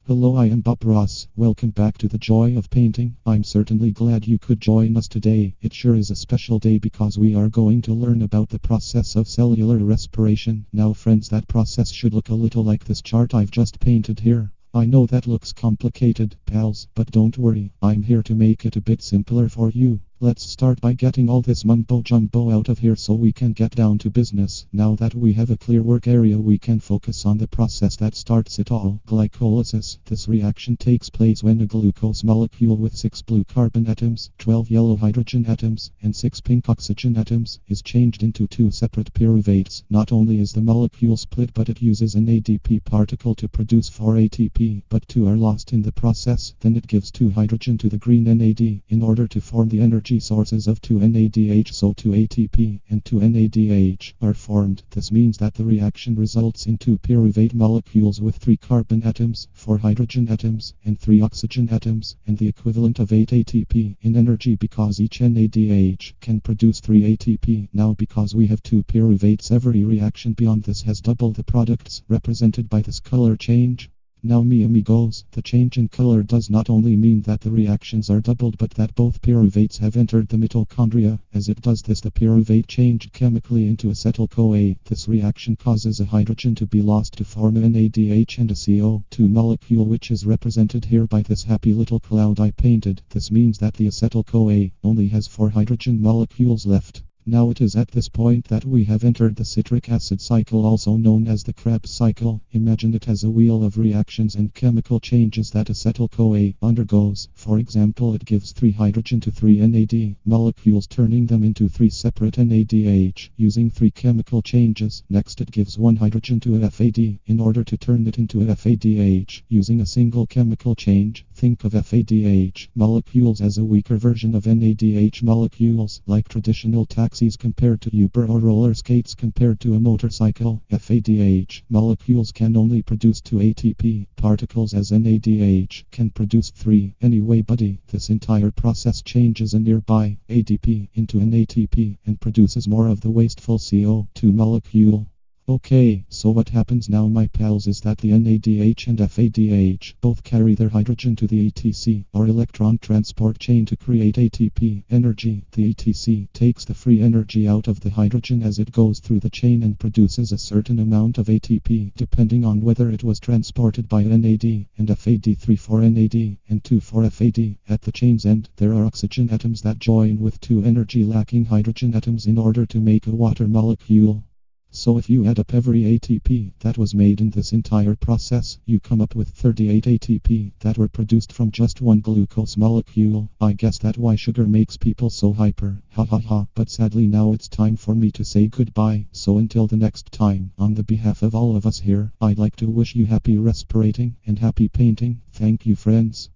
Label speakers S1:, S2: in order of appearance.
S1: Hello, I am Bob Ross. Welcome back to the Joy of Painting. I'm certainly glad you could join us today. It sure is a special day because we are going to learn about the process of cellular respiration. Now friends, that process should look a little like this chart I've just painted here. I know that looks complicated, pals, but don't worry, I'm here to make it a bit simpler for you. Let's start by getting all this mumbo-jumbo out of here so we can get down to business. Now that we have a clear work area, we can focus on the process that starts it all, glycolysis. This reaction takes place when a glucose molecule with 6 blue carbon atoms, 12 yellow hydrogen atoms, and 6 pink oxygen atoms is changed into 2 separate pyruvates. Not only is the molecule split, but it uses an ADP particle to produce 4 ATP, but 2 are lost in the process. Then it gives 2 hydrogen to the green NAD in order to form the energy sources of 2 NADH, so 2 ATP and 2 NADH are formed. This means that the reaction results in 2 pyruvate molecules with 3 carbon atoms, 4 hydrogen atoms, and 3 oxygen atoms, and the equivalent of 8 ATP in energy because each NADH can produce 3 ATP. Now because we have 2 pyruvates, every reaction beyond this has double the products, represented by this color change. Now mi amigos, the change in color does not only mean that the reactions are doubled but that both pyruvates have entered the mitochondria. As it does this, the pyruvate changed chemically into acetyl-CoA. This reaction causes a hydrogen to be lost to form an NADH and a CO2 molecule, which is represented here by this happy little cloud I painted. This means that the acetyl-CoA only has 4 hydrogen molecules left. Now it is at this point that we have entered the citric acid cycle, also known as the Krebs cycle. Imagine it as a wheel of reactions and chemical changes that acetyl-CoA undergoes. For example, it gives 3 hydrogen to 3 NAD molecules, turning them into 3 separate NADH using 3 chemical changes. Next, it gives 1 hydrogen to a FAD in order to turn it into a FADH using a single chemical change. Think of FADH molecules as a weaker version of NADH molecules, like traditional taxis compared to Uber or roller skates compared to a motorcycle. FADH molecules can only produce 2 ATP particles, as NADH can produce 3. Anyway buddy, this entire process changes a nearby ADP into an ATP and produces more of the wasteful CO2 molecule. Okay, so what happens now, my pals, is that the NADH and FADH both carry their hydrogen to the ETC, or electron transport chain, to create ATP energy. The ETC takes the free energy out of the hydrogen as it goes through the chain and produces a certain amount of ATP, depending on whether it was transported by NAD and FAD, 3 for NAD and 2 for FAD. At the chain's end, there are oxygen atoms that join with 2 energy-lacking hydrogen atoms in order to make a water molecule. So if you add up every ATP that was made in this entire process, you come up with 38 ATP that were produced from just 1 glucose molecule. I guess that's why sugar makes people so hyper. Ha ha ha. But sadly now it's time for me to say goodbye. So until the next time, on the behalf of all of us here, I'd like to wish you happy respirating and happy painting. Thank you, friends.